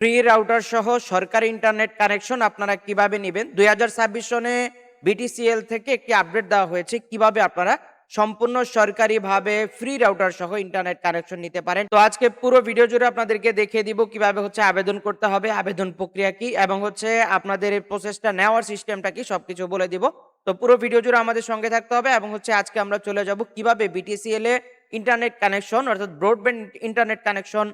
Free router সহ সরকারি internet connection আপনারা কিভাবে নেবেন। 2026 সনে বিটিসিএল থেকে একটি আপডেট দেওয়া হয়েছে কিভাবে আপনারা সম্পূর্ণ সরকারিভাবে ফ্রি রাউটার সহ ইন্টারনেট কানেকশন নিতে পারেন। তো আজকে পুরো ভিডিও জুড়ে আপনাদেরকে দেখিয়ে দিব কিভাবে হচ্ছে আবেদন করতে হবে, আবেদন প্রক্রিয়া কি এবং হচ্ছে আপনাদের এই প্রসেসটা নেওয়ার সিস্টেমটা কি সবকিছু বলে দিব। তো পুরো ভিডিও জুড়ে আমাদের সঙ্গে থাকতে হবে এবং হচ্ছে আজকে আমরা চলে যাব কিভাবে বিটিসিএল এ ইন্টারনেট কানেকশন অর্থাৎ ব্রডব্যান্ড ইন্টারনেট কানেকশন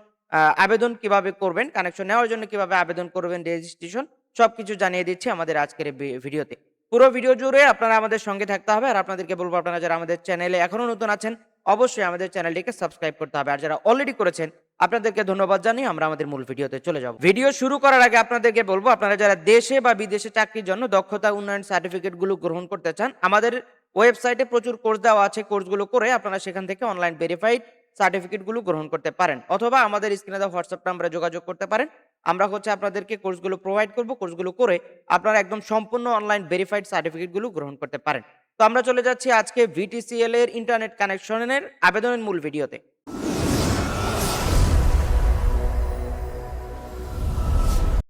আবেদন কিভাবে করবেন, কানেকশন নেওয়ার জন্য কিভাবে আবেদন করবেন, রেজিস্ট্রেশন সবকিছু জানিয়ে দিচ্ছি আমাদের আজকের এই ভিডিওতে। পুরো ভিডিও জুড়ে আপনারা আমাদের সঙ্গে থাকতে হবে আর আপনাদেরকে বলবো আপনারা যারা আমাদের চ্যানেলে এখনো নতুন আছেন অবশ্যই আমাদের চ্যানেলটিকে সাবস্ক্রাইব করতে হবে আর যারা অলরেডি করেছেন আপনাদেরকে ধন্যবাদ জানিয়ে আমরা আমাদের মূল ভিডিওতে চলে যাব। ভিডিও শুরু করার আগে আপনাদেরকে বলবো আপনারা যারা দেশে বা বিদেশে চাকরির জন্য দক্ষতা উন্নয়ন সার্টিফিকেটগুলো গ্রহণ করতে চান আমাদের ওয়েবসাইটে প্রচুর কোর্স দেওয়া আছে, কোর্সগুলো করে আপনারা সেখান থেকে অনলাইন ভেরিফাইড সার্টিফিকেটগুলো গ্রহণ করতে পারেন অথবা আমাদের স্ক্রিনে দেওয়া হোয়াটসঅ্যাপ নাম্বারে যোগাযোগ করতে পারেন। আমরা হচ্ছে আপনাদেরকে কোর্সগুলো প্রোভাইড করব, কোর্সগুলো করে আপনারা একদম সম্পূর্ণ অনলাইন ভেরিফাইড সার্টিফিকেটগুলো গ্রহণ করতে পারেন। তো আমরা চলে যাচ্ছি আজকে ভিটিসিএল এর ইন্টারনেট কানেকশনের আবেদনের মূল ভিডিওতে।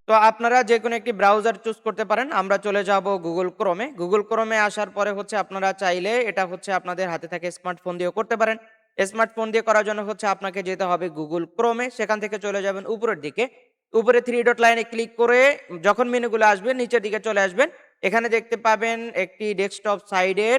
তো আপনারা যে কোনো একটি ব্রাউজার চুজ করতে পারেন। আমরা চলে যাব গুগল ক্রোমে। গুগল ক্রোমে আসার পরে হচ্ছে আপনারা চাইলে এটা হচ্ছে আপনাদের হাতে থাকে স্মার্টফোন দিয়েও করতে পারেন। স্মার্টফোন দিয়ে করার জন্য হচ্ছে আপনাকে যেতে হবে গুগল ক্রোমে, সেখান থেকে চলে যাবেন উপরের দিকে। উপরে 3 ডট লাইনে ক্লিক করে যখন মেনুগুলো আসবে নিচের দিকে চলে আসবেন। এখানে দেখতে পাবেন একটি ডেস্কটপ সাইডের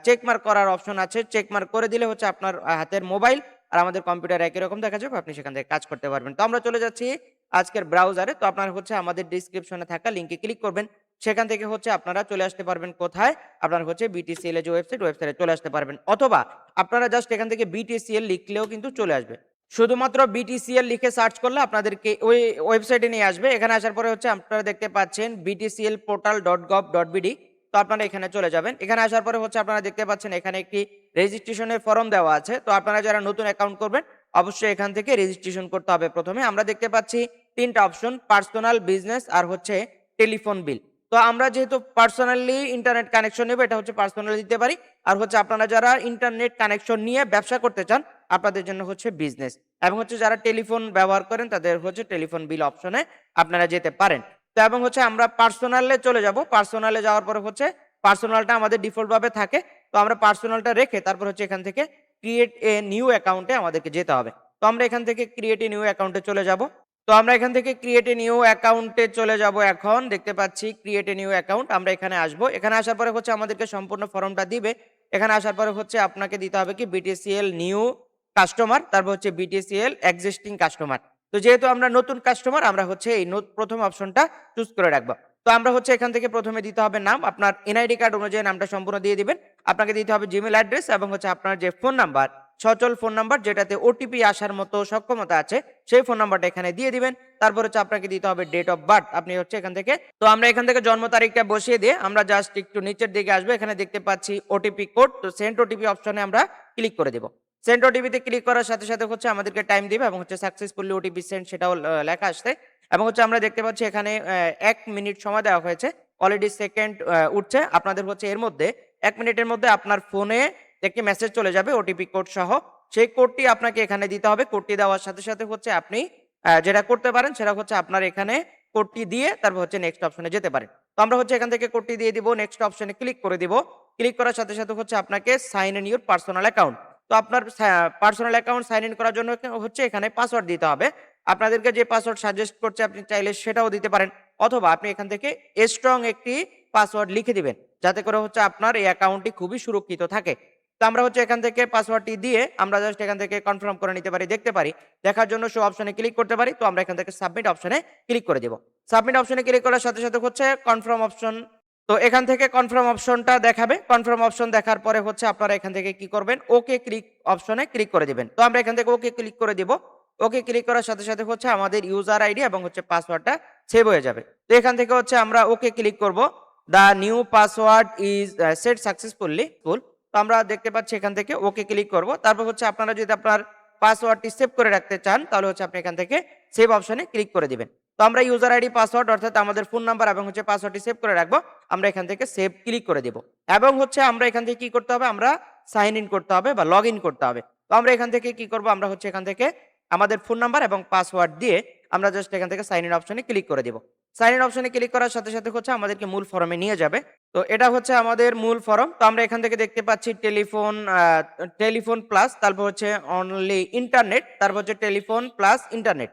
চেক মার্ক করার অপশন আছে। চেক মার্ক করে দিলে হচ্ছে আপনার হাতের মোবাইল আর আমাদের কম্পিউটার একই রকম দেখা যাবে, আপনি সেখান থেকে কাজ করতে পারবেন। তো আমরা চলে যাচ্ছি আজকের ব্রাউজারে। তো আপনারা হচ্ছে আমাদের ডেসক্রিপশনে থাকা লিংকে ক্লিক করবেন, সেখান থেকে হচ্ছে আপনারা চলে আসতে পারবেন কোথায়, আপনারা হচ্ছে বিটিসিএল এর যে ওয়েবসাইটে চলে আসতে পারবেন অথবা আপনারা জাস্ট এখান থেকে বিটিসিএল লিখলেও কিন্তু চলে আসবে। শুধুমাত্র বিটিসিএল লিখে সার্চ করলে আপনাদেরকে ওই ওয়েবসাইটে নিয়ে আসবে। এখানে আসার পরে হচ্ছে আপনারা দেখতে পাচ্ছেন btclportal.gov.bd। তো আপনারা এখানে চলে যাবেন। এখানে আসার পরে হচ্ছে আপনারা দেখতে পাচ্ছেন এখানে একটি রেজিস্ট্রেশনের ফর্ম দেওয়া আছে। তো আপনারা যারা নতুন অ্যাকাউন্ট করবেন অবশ্যই এখান থেকে রেজিস্ট্রেশন করতে হবে। প্রথমে আমরা দেখতে পাচ্ছি 3টা অপশন, পার্সোনাল, বিজনেস আর হচ্ছে টেলিফোন বিল। তো আমরা যেহেতু পার্সোনালি ইন্টারনেট কানেকশন নেব এটা হচ্ছে পার্সোনালি দিতে পারি। আর হচ্ছে আপনারা যারা ইন্টারনেট কানেকশন নিয়ে ব্যবসা করতে চান আপনাদের জন্য হচ্ছে বিজনেস এবং হচ্ছে যারা টেলিফোন ব্যবহার করেন তাদের হচ্ছে টেলিফোন বিল অপশনে আপনারা যেতে পারেন। তো এবং হচ্ছে আমরা পার্সোনালে চলে যাব। পার্সোনালে যাওয়ার পরে হচ্ছে পার্সোনালটা আমাদের ডিফল্ট ভাবে থাকে। তো আমরা পার্সোনালটা রেখে তারপর হচ্ছে এখান থেকে ক্রিয়েট এ নিউ অ্যাকাউন্টে আমাদেরকে যেতে হবে। তো আমরা এখান থেকে ক্রিয়েট এ নিউ অ্যাকাউন্টে চলে যাব। তো আমরা এখান থেকে ক্রিয়েট এ নিউ অ্যাকাউন্টে চলে যাব। এখন দেখতে পাচ্ছি ক্রিয়েট এ নিউ অ্যাকাউন্ট, আমরা এখানে আসব। এখানে আসার পরে হচ্ছে আমাদেরকে সম্পূর্ণ ফর্মটা দিবে। এখানে আসার পরে হচ্ছে আপনাকে দিতে হবে কি বিটিসিএল নিউ কাস্টমার, তারপর হচ্ছে বিটিসিএল এক্সিস্টিং কাস্টমার। তো যেহেতু আমরা নতুন কাস্টমার আমরা হচ্ছে এই প্রথম অপশনটা চুজ করে রাখবো। তো আমরা হচ্ছে এখান থেকে প্রথমে দিতে হবে নাম, আপনার এনআইডি কার্ড অনুযায়ী নামটা সম্পূর্ণ দিয়ে দিবেন। আপনাকে দিতে হবে জিমেল অ্যাড্রেস এবং হচ্ছে আপনার যে ফোন নাম্বার, সচল ফোন নাম্বার যেটাতে ওটিপি আসার মতো সক্ষমতা আছে সেই ফোন নাম্বারটা এখানে দিয়ে দিবেন। তারপর হচ্ছে আপনাকে দিতে হবে ডেট অফ বার্থ, আপনি হচ্ছে এখান থেকে, তো আমরা এখান থেকে জন্ম তারিখটা বসিয়ে দিয়ে আমরা জাস্ট একটু নিচের দিকে আসবো। এখানে দেখতে পাচ্ছি ওটিপি কোড, তো সেন্ড ওটিপি অপশনে আমরা ক্লিক করে দেব। সেন্ড ওটিপিতে ক্লিক করার সাথে সাথে হচ্ছে আমাদেরকে টাইম দিবে এবং হচ্ছে সাকসেসফুলি ওটিপি সেন্ড সেটাও লেখা আসছে এবং হচ্ছে আমরা দেখতে পাচ্ছি এখানে 1 মিনিট সময় দেওয়া হয়েছে, অলরেডি সেকেন্ড উঠছে। আপনাদের হচ্ছে এর মধ্যে 1 মিনিটের মধ্যে আপনার ফোনে একটি মেসেজ চলে যাবে ওটিপি কোড সহ, সেই কোডটি আপনাকে এখানে দিতে হবে। কোডটি দেওয়ার সাথে সাথে হচ্ছে আপনি যেটা করতে পারেন সেটা হচ্ছে আপনার এখানে কোডটি দিয়ে তারপর হচ্ছে নেক্সট অপশনে যেতে পারেন। তো আমরা হচ্ছে এখান থেকে কোডটি দিয়ে দিব, নেক্সট অপশনে ক্লিক করে দিব। ক্লিক করার সাথে সাথে হচ্ছে আপনাকে sign in your personal account. তো আপনার পার্সোনাল অ্যাকাউন্ট সাইন ইন করার জন্য হচ্ছে এখানে পাসওয়ার্ড দিতে হবে। আপনাদেরকে যে পাসওয়ার্ড সাজেস্ট করছে আপনি চাইলে সেটাও দিতে পারেন অথবা আপনি এখান থেকে স্ট্রং একটি পাসওয়ার্ড লিখে দিবেন যাতে করে হচ্ছে আপনার এই অ্যাকাউন্টটি খুবই সুরক্ষিত থাকে। তো আমরা হচ্ছে এখান থেকে পাসওয়ার্ডটি দিয়ে আমরা জাস্ট এখান থেকে কনফার্ম করে নিতে পারি, দেখতে পারি, দেখার জন্য শো অপশনে ক্লিক করতে পারি। তো আমরা এখান থেকে সাবমিট অপশনে ক্লিক করে দেব। সাবমিট অপশনে ক্লিক করার সাথে সাথে হচ্ছে কনফার্ম অপশন, তো এখান থেকে কনফার্ম অপশনটা দেখাবে। কনফার্ম অপশন দেখার পরে হচ্ছে আপনারা এখান থেকে কি করবেন, ওকে ক্লিক অপশনে ক্লিক করে দিবেন। তো আমরা এখান থেকে ওকে ক্লিক করে দিব। ওকে ক্লিক করার সাথে সাথে হচ্ছে আমাদের ইউজার আইডি এবং হচ্ছে পাসওয়ার্ডটা সেভ হয়ে যাবে। তো এখান থেকে হচ্ছে আমরা ওকে ক্লিক করব। The new password is set successfully ফুল। তো আমরা দেখতে পাচ্ছি এখান থেকে ওকে ক্লিক করব। তারপর হচ্ছে আপনারা যদি আপনার পাসওয়ার্ডটি সেভ করে রাখতে চান তাহলে হচ্ছে আপনি এখান থেকে সেভ অপশনে ক্লিক করে দিবেন। তো আমরা ইউজার আইডি পাসওয়ার্ড অর্থাৎ আমাদের ফোন নাম্বার এবং হচ্ছে পাসওয়ার্ডটি সেভ করে রাখবো। আমরা এখান থেকে সেভ ক্লিক করে দিব এবং হচ্ছে আমরা এখান থেকে কি করতে হবে, আমরা সাইন ইন করতে হবে বা লগ ইন করতে হবে। তো আমরা এখান থেকে কি করব, আমরা হচ্ছে এখান থেকে আমাদের ফোন নাম্বার এবং পাসওয়ার্ড দিয়ে আমরা জাস্ট এখান থেকে সাইন ইন অপশনে ক্লিক করে দিব। সাইন ইন অপশনে ক্লিক করার সাথে, সাথে হচ্ছে আমাদেরকে মূল ফরমে নিয়ে যাবে। তো এটা হচ্ছে আমাদের মূল ফরম। তো আমরা এখান থেকে দেখতে পাচ্ছি টেলিফোন প্লাস, তারপর হচ্ছে অনলি ইন্টারনেট, তারপর হচ্ছে টেলিফোন প্লাস ইন্টারনেট।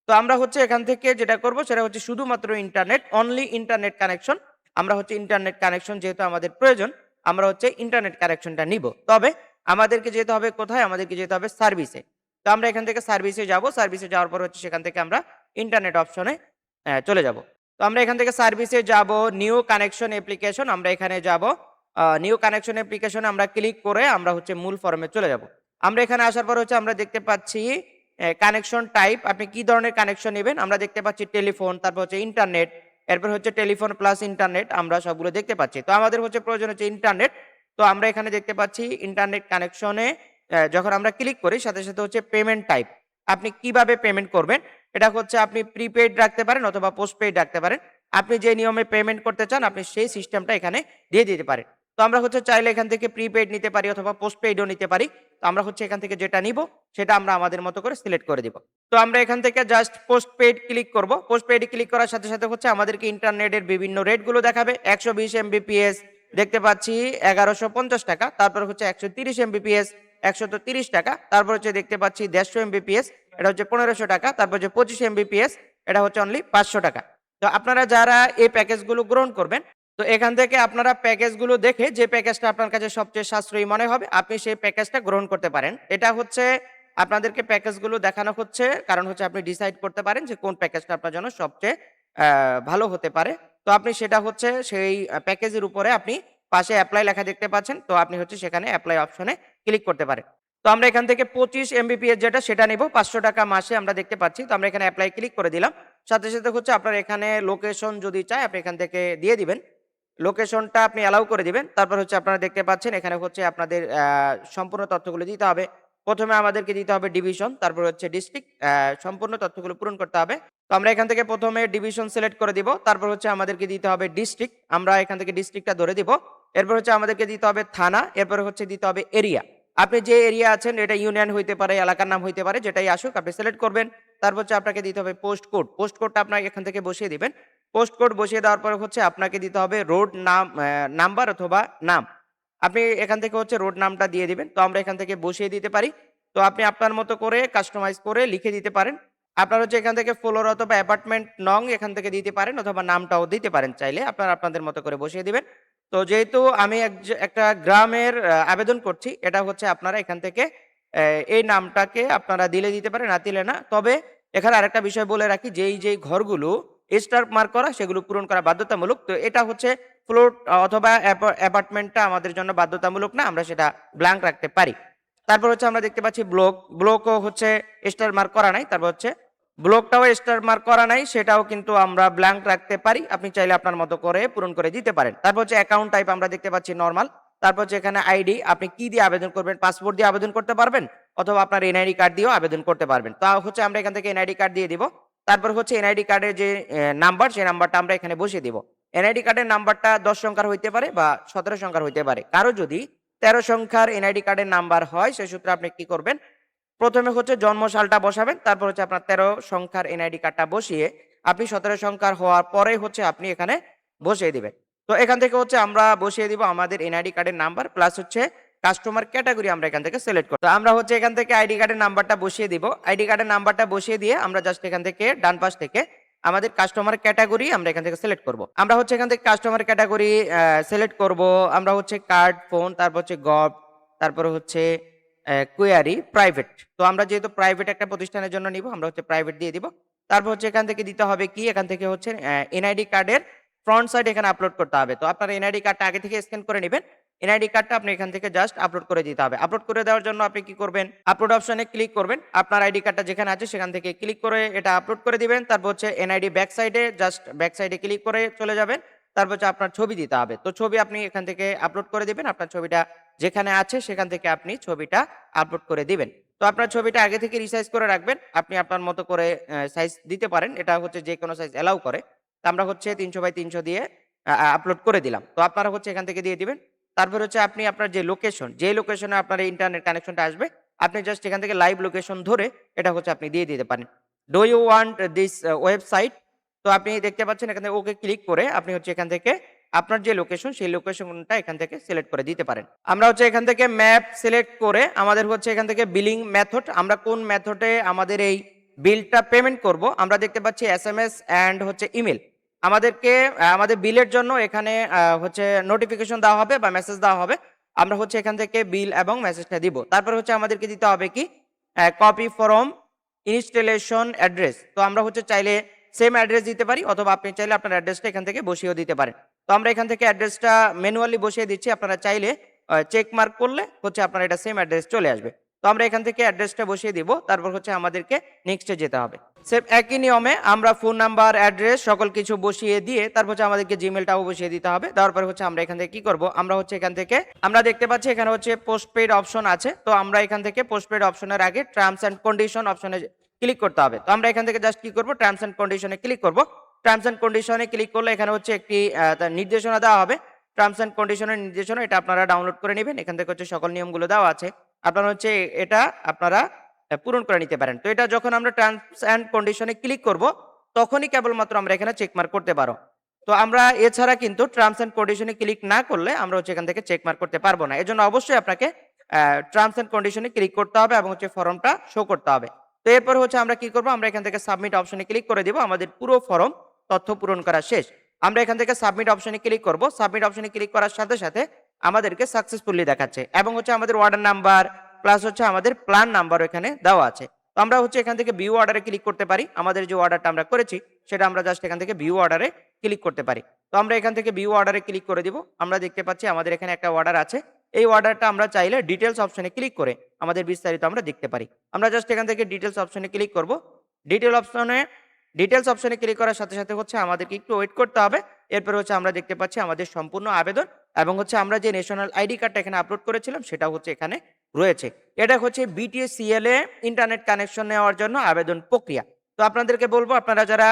তো আমরা হচ্ছে এখান থেকে যেটা করব সেটা হচ্ছে শুধুমাত্র ইন্টারনেট, অনলি ইন্টারনেট কানেকশন। আমরা হচ্ছে ইন্টারনেট কানেকশন যেহেতু আমাদের প্রয়োজন, আমরা হচ্ছে ইন্টারনেট কানেকশনটা নিব। তবে আমাদেরকে যেতে হবে কোথায়? আমাদেরকে যেতে হবে সার্ভিসে। তো আমরা এখান থেকে সার্ভিসে যাব। সার্ভিসে যাওয়ার পর হচ্ছে সেখান থেকে আমরা ইন্টারনেট অপশনে চলে যাব। তো আমরা এখান থেকে সার্ভিসে যাব, নিউ কানেকশন অ্যাপ্লিকেশন, আমরা এখানে যাব। নিউ কানেকশন অ্যাপ্লিকেশনে আমরা ক্লিক করে আমরা হচ্ছে মূল ফরমে চলে যাব। আমরা এখানে আসার পর হচ্ছে আমরা দেখতে পাচ্ছি কানেকশন টাইপ, আপনি কি ধরনের কানেকশন নেবেন। আমরা দেখতে পাচ্ছি টেলিফোন, তারপর হচ্ছে ইন্টারনেট, এরপর হচ্ছে টেলিফোন প্লাস ইন্টারনেট, আমরা সবগুলো দেখতে পাচ্ছি। তো আমাদের হচ্ছে প্রয়োজন হচ্ছে ইন্টারনেট। তো আমরা এখানে দেখতে পাচ্ছি ইন্টারনেট কানেকশনে যখন আমরা ক্লিক করি সাথে, সাথে হচ্ছে পেমেন্ট টাইপ। আপনি কিভাবে পেমেন্ট করবেন? এটা হচ্ছে আপনি প্রিপেইড রাখতে পারেন অথবা পোস্টপেইড রাখতে পারেন। আপনি যে নিয়মে পেমেন্ট করতে চান আপনি সেই সিস্টেমটা এখানে দিয়ে দিতে পারেন। তো আমরা হচ্ছে চাইলে এখান থেকে প্রিপেইড নিতে পারি অথবা পোস্টপেইডও নিতে পারি। তো আমরা হচ্ছে এখান থেকে যেটা নিব সেটা আমরা আমাদের মতো করে সিলেক্ট করে দিব। তো আমরা এখান থেকে জাস্ট পোস্টপেইড ক্লিক করব। পোস্টপেইড ক্লিক করার সাথে, সাথে হচ্ছে আমাদেরকে ইন্টারনেটের বিভিন্ন রেটগুলো দেখাবে। 120 এমবিপিএস দেখতে পাচ্ছি 1150 টাকা। তারপর হচ্ছে 130 এমবিপিএস 130 টাকা। তারপর হচ্ছে দেখতে পাচ্ছি 150 এমবিপিএস, এটা হচ্ছে 1500 টাকা। তারপর হচ্ছে 25 এমবিপিএস, এটা হচ্ছে অনলি 500 টাকা। তো আপনারা যারা এই প্যাকেজগুলো গ্রহণ করবেন, তো এখান থেকে আপনারা প্যাকেজগুলো দেখে যে প্যাকেজটা আপনার কাছে সবচেয়ে সাশ্রয়ী মনে হবে আপনি সেই প্যাকেজটা গ্রহণ করতে পারেন। এটা হচ্ছে আপনাদেরকে প্যাকেজগুলো দেখানো হচ্ছে কারণ হচ্ছে আপনি ডিসাইড করতে পারেন যে কোন প্যাকেজটা আপনার জন্য সবচেয়ে ভালো হতে পারে। তো আপনি সেটা হচ্ছে সেই প্যাকেজের উপরে আপনি পাশে এপ্লাই লেখা দেখতে পাচ্ছেন। তো আপনি হচ্ছে সেখানে এপ্লাই অপশনে ক্লিক করতে পারেন। তো আমরা এখান থেকে 25 এমবিপিএস যেটা সেটা নিব 500 টাকা মাসে আমরা দেখতে পাচ্ছি। তো আমরা এখানে এপ্লাই ক্লিক করে দিলাম। সাথে, সাথে হচ্ছে আপনার এখানে লোকেশন যদি চায় আপনি এখান থেকে দিয়ে দিবেন। লোকেশনটা আপনি অ্যালাউ করে দিবেন। তারপর হচ্ছে আপনারা দেখতে পাচ্ছেন এখানে হচ্ছে আপনাদের সম্পূর্ণ তথ্যগুলো দিতে হবে। ১ম এ আমাদেরকে দিতে হবে ডিভিশন, তারপর হচ্ছে ডিস্ট্রিক্ট, সম্পূর্ণ তথ্যগুলো পূরণ করতে হবে। তো আমরা এখান থেকে ১ম এ ডিভিশন সিলেক্ট করে দিব। তারপর হচ্ছে আমাদেরকে দিতে হবে ডিস্ট্রিক্ট। আমরা এখান থেকে ডিস্ট্রিক্টটা ধরে দিব। এরপর হচ্ছে আমাদেরকে দিতে হবে থানা, এরপর হচ্ছে দিতে হবে এরিয়া। আপনি যে এরিয়া আছেন এটা ইউনিয়ন হইতে পারে, এলাকার নাম হইতে পারে, যেটাই আসুক আপনি সিলেক্ট করবেন। তারপর হচ্ছে আপনাকে দিতে হবে পোস্ট কোড। পোস্ট কোডটা আপনাকে এখান থেকে বসিয়ে দিবেন। পোস্ট কোড বসিয়ে দেওয়ার পরে হচ্ছে আপনাকে দিতে হবে রোড নাম্বার অথবা নাম। আপনি এখান থেকে হচ্ছে রোড নামটা দিয়ে দিবেন। তো আমরা এখান থেকে বসিয়ে দিতে পারি। তো আপনি আপনার মতো করে কাস্টমাইজ করে লিখে দিতে পারেন। আপনার হচ্ছে এখান থেকে ফ্লোর অথবা অ্যাপার্টমেন্ট নং এখান থেকে দিতে পারেন অথবা নামটাও দিতে পারেন চাইলে। আপনারা আপনাদের মতো করে বসিয়ে দিবেন। তো যেহেতু আমি একটা গ্রামের আবেদন করছি, এটা হচ্ছে আপনারা এখান থেকে এই নামটাকে আপনারা দিলে দিতে পারেন, না দিলে না। তবে এখানে আরেকটা বিষয় বলে রাখি যেই ঘরগুলো স্টার মার্ক করা সেগুলো পূরণ করা বাধ্যতামূলক। তো এটা হচ্ছে ফ্লোর অথবা অ্যাপার্টমেন্টটা আমাদের জন্য বাধ্যতামূলক না, আমরা সেটা ব্ল্যাঙ্ক রাখতে পারি। তারপর হচ্ছে আমরা দেখতে পাচ্ছি ব্লকও হচ্ছে স্টার মার্ক করা নাই। তারপর হচ্ছে ব্লকটাও স্টার মার্ক করা নাই, সেটাও কিন্তু আমরা ব্ল্যাঙ্ক রাখতে পারি। আপনি চাইলে আপনার মতো করে পূরণ করে দিতে পারেন। তারপর হচ্ছে অ্যাকাউন্ট টাইপ আমরা দেখতে পাচ্ছি নরমাল। তারপর হচ্ছে এখানে আইডি, আপনি কি দিয়ে আবেদন করবেন? পাসপোর্ট দিয়ে আবেদন করতে পারবেন অথবা আপনার এনআইডি কার্ড দিয়েও আবেদন করতে পারবেন। তো হচ্ছে আমরা এখান থেকে এনআইডি কার্ড দিয়ে দিব। তারপর হচ্ছে এনআইডি কার্ডের যে নাম্বার সেই নাম্বারটা আমরা এখানে বসিয়ে দিব। এনআইডি কার্ডের নাম্বারটা ১০ সংখ্যার হইতে পারে বা ১৭ সংখ্যার হইতে পারে। কারো যদি ১৩ সংখ্যার এনআইডি কার্ডের নাম্বার হয় সেই সূত্রে আপনি কি করবেন? ১ম এ হচ্ছে জন্ম সালটা বসাবেন। তারপর হচ্ছে আপনার ১৩ সংখ্যার এনআইডি কার্ডটা বসিয়ে আপনি ১৭ সংখ্যার হওয়ার পরে হচ্ছে আপনি এখানে বসিয়ে দিবেন। তো এখান থেকে হচ্ছে আমরা বসিয়ে দিব আমাদের এনআইডি কার্ডের নাম্বার প্লাস হচ্ছে কাস্টমার ক্যাটেগরি আমরা এখান থেকে সিলেক্ট করব। তো আমরা হচ্ছে এখান থেকে আইডি কার্ডের নাম্বারটা বসিয়ে দিব। আইডি কার্ডের নাম্বারটা বসিয়ে দিয়ে আমরা জাস্ট এখান থেকে ডান পাশ থেকে আমাদের কাস্টমার ক্যাটেগরি আমরা এখান থেকে সিলেক্ট করব। আমরা হচ্ছে এখান থেকে কাস্টমার ক্যাটেগরি সিলেক্ট করব। আমরা হচ্ছে কার্ড, ফোন, তারপর হচ্ছে গভ, তারপরে হচ্ছে কোয়ারি প্রাইভেট। তো আমরা যেহেতু প্রাইভেট একটা প্রতিষ্ঠানের জন্য নিব আমরা হচ্ছে প্রাইভেট দিয়ে দিব। তারপর হচ্ছে এখান থেকে দিতে হবে কি, এখান থেকে হচ্ছে এনআইডি কার্ডের ফ্রন্ট সাইড এখানে আপলোড করতে হবে। তো আপনার এনআইডি কার্ডটা আগে থেকে স্ক্যান করে নেবেন। এনআইডি কার্ডটা আপনি এখান থেকে জাস্ট আপলোড করে দিতে হবে। আপলোড করে দেওয়ার জন্য আপনি কি করবেন? আপলোড অপশনে ক্লিক করবেন। আপনার আইডি কার্ডটা যেখানে আছে সেখান থেকে ক্লিক করে এটা আপলোড করে দিবেন। তারপর হচ্ছে এনআইডি ব্যাক সাইডে জাস্ট ব্যাক সাইডে ক্লিক করে চলে যাবেন। তারপর হচ্ছে আপনার ছবি দিতে হবে। তো ছবি আপনি এখান থেকে আপলোড করে দিবেন। আপনার ছবিটা যেখানে আছে সেখান থেকে আপনি ছবিটা আপলোড করে দিবেন। তো আপনার ছবিটা আগে থেকে রিসাইজ করে রাখবেন। আপনি আপনার মতো করে সাইজ দিতে পারেন। এটা হচ্ছে যেকোনো সাইজ অ্যালাউ করে। তো আমরা হচ্ছে ৩০০ বাই ৩০০ দিয়ে আপলোড করে দিলাম। তো আপনারা হচ্ছে এখান থেকে দিয়ে দিবেন। তারপর হচ্ছে আপনি আপনার যে লোকেশন, যে লোকেশনে আপনার ইন্টারনেট কানেকশনটা আসবে, আপনি জাস্ট এখান থেকে লাইভ লোকেশন ধরে এটা হচ্ছে আপনি দিয়ে দিতে পারেন। Do you want this website? তো আপনি দেখতে পাচ্ছেন এখানে ওকে ক্লিক করে আপনি হচ্ছে এখান থেকে আপনার যে লোকেশন সেই লোকেশনটা এখান থেকে সিলেক্ট করে দিতে পারেন। আমরা হচ্ছে এখান থেকে ম্যাপ সিলেক্ট করে আমাদের হচ্ছে এখান থেকে বিলিং মেথড, আমরা কোন মেথডে আমাদের এই বিলটা পেমেন্ট করব, আমরা দেখতে পাচ্ছি এসএমএস অ্যান্ড হচ্ছে ইমেল। আমাদেরকে আমাদের বিলের জন্য এখানে হচ্ছে নোটিফিকেশন দেওয়া হবে বা মেসেজ দেওয়া হবে। আমরা হচ্ছে এখান থেকে বিল এবং মেসেজটা দিব। তারপর হচ্ছে আমাদেরকে দিতে হবে কি কপি ফ্রম ইনস্টলেশন অ্যাড্রেস। তো আমরা হচ্ছে চাইলে সেম অ্যাড্রেস দিতে পারি অথবা আপনি চাইলে আপনার অ্যাড্রেসটা এখান থেকে বসিয়েও দিতে পারেন। তো আমরা এখান থেকে অ্যাড্রেসটা ম্যানুয়ালি বসিয়ে দিচ্ছি। আপনারা চাইলে চেক মার্ক করলে হচ্ছে আপনার এটা সেম অ্যাড্রেস চলে আসবে। তো আমরা এখান থেকে অ্যাড্রেসটা বসিয়ে দিব। তারপর হচ্ছে আমাদেরকে নেক্সটে যেতে হবে। সেম একই নিয়মে আমরা ফোন নাম্বার, অ্যাড্রেস সকল কিছু বসিয়ে দিয়ে তারপর হচ্ছে আমাদেরকে জিমেলটাও বসিয়ে দিতে হবে। দেওয়ার পরে হচ্ছে আমরা এখান থেকে কি করব, আমরা হচ্ছে এখান থেকে আমরা দেখতে পাচ্ছি এখানে হচ্ছে পোস্টপেইড অপশন আছে। তো আমরা এখান থেকে পোস্টপেইড অপশনের আগে টার্মস অ্যান্ড কন্ডিশন অপশনে ক্লিক করতে হবে। তো আমরা এখান থেকে জাস্ট কি করব, টার্মস অ্যান্ড কন্ডিশনে ক্লিক করব। টার্মস অ্যান্ড কন্ডিশনে ক্লিক করলে এখানে হচ্ছে একটি তার নির্দেশনা দেওয়া হবে। টার্মস অ্যান্ড কন্ডিশনের নির্দেশনা এটা আপনারা ডাউনলোড করে নেবেন। এখান থেকে হচ্ছে সকল নিয়মগুলো দেওয়া আছে। আপনারা হচ্ছে এটা আপনারা পূরণ করে নিতে পারেন। তো এটা যখন আমরা টার্মস অ্যান্ড কন্ডিশনে ক্লিক করব তখনই কেবলমাত্র আমরা এখানে চেক মার্ক করতে পারো। তো আমরা এছাড়া কিন্তু টার্মস অ্যান্ড কন্ডিশনে ক্লিক না করলে আমরা হচ্ছে এখান থেকে চেক মার্ক করতে পারবো না। এজন্য অবশ্যই আপনাকে টার্মস অ্যান্ড কন্ডিশনে ক্লিক করতে হবে এবং হচ্ছে ফর্মটা শো করতে হবে। তো এরপর হচ্ছে আমরা কি করব, আমরা এখান থেকে সাবমিট অপশনে ক্লিক করে দিব। আমাদের পুরো ফর্ম তথ্য পূরণ করা শেষ। আমরা এখান থেকে সাবমিট অপশনে ক্লিক করব। সাবমিট অপশনে ক্লিক করার সাথে সাথে আমাদেরকে সাকসেসফুলি দেখাচ্ছে এবং হচ্ছে আমাদের অর্ডার নাম্বার প্লাস হচ্ছে আমাদের প্ল্যান নাম্বারও এখানে দেওয়া আছে। তো আমরা হচ্ছে এখান থেকে ভিউ অর্ডারে ক্লিক করতে পারি। আমাদের যে অর্ডারটা আমরা করেছি সেটা আমরা জাস্ট এখান থেকে ভিউ অর্ডারে ক্লিক করতে পারি। তো আমরা এখান থেকে ভিউ অর্ডারে ক্লিক করে দিব। আমরা দেখতে পাচ্ছি আমাদের এখানে একটা অর্ডার আছে। এই অর্ডারটা আমরা চাইলে ডিটেলস অপশনে ক্লিক করে আমাদের বিস্তারিত আমরা দেখতে পারি। আমরা জাস্ট এখান থেকে ডিটেলস অপশনে ক্লিক করব। ডিটেলস অপশনে ক্লিক করার সাথে সাথে হচ্ছে আমাদেরকে একটু ওয়েট করতে হবে। এরপর হচ্ছে আমরা দেখতে পাচ্ছি আমাদের সম্পূর্ণ আবেদন এবং হচ্ছে আমরা যে ন্যাশনাল আইডি কার্ডটা এখানে আপলোড করেছিলাম সেটা হচ্ছে এখানে রয়েছে। এটা হচ্ছে বিটিএসসিএল এ ইন্টারনেট কানেকশন নেওয়ার জন্য আবেদন প্রক্রিয়া। তো আপনাদেরকে বলবো আপনারা যারা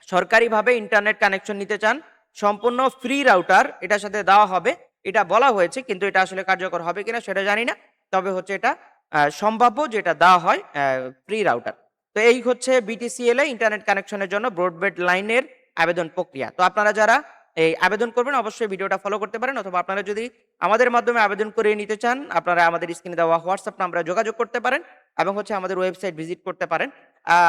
সরকারিভাবে ইন্টারনেট কানেকশন নিতে চান, সম্পূর্ণ ফ্রি রাউটার এটার সাথে দেওয়া হবে। এটা বলা হয়েছে কিন্তু এটা আসলে কার্যকর হবে কিনা সেটা জানি না। তবে হচ্ছে এটা সম্ভাব্য যেটা দেওয়া হয় ফ্রি রাউটার। তো এই হচ্ছে বিটিসিএল এ ইন্টারনেট কানেকশনের জন্য ব্রডব্যান্ড লাইনের আবেদন প্রক্রিয়া। তো আপনারা যারা এই আবেদন করবেন অবশ্যই ভিডিওটা ফলো করতে পারেন অথবা আপনারা যদি আমাদের মাধ্যমে আবেদন করে নিতে চান আপনারা আমাদের স্ক্রিনে দেওয়া হোয়াটসঅ্যাপ নাম্বারে যোগাযোগ করতে পারেন এবং হচ্ছে আমাদের ওয়েবসাইট ভিজিট করতে পারেন।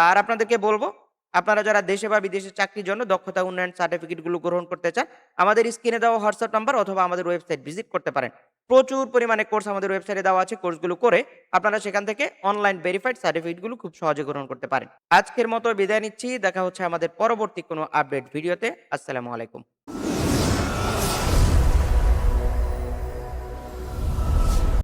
আর আপনাদেরকে বলবো আপনারা যারা দেশে বা বিদেশে চাকরির জন্য দক্ষতা উন্নয়ন সার্টিফিকেটগুলো গ্রহণ করতে চান আমাদের স্ক্রিনে দেওয়া হোয়াটসঅ্যাপ নাম্বার অথবা আমাদের ওয়েবসাইট ভিজিট করতে পারেন। প্রচুর পরিমাণে কোর্স আমাদের ওয়েবসাইটে দেওয়া আছে। কোর্সগুলো করে আপনারা সেখান থেকে অনলাইন ভেরিফাইড সার্টিফিকেটগুলো খুব সহজে গ্রহণ করতে পারেন। আজকের মতো বিদায় নিচ্ছি। দেখা হচ্ছে আমাদের পরবর্তী কোনো আপডেট ভিডিওতে। আসসালামু আলাইকুম।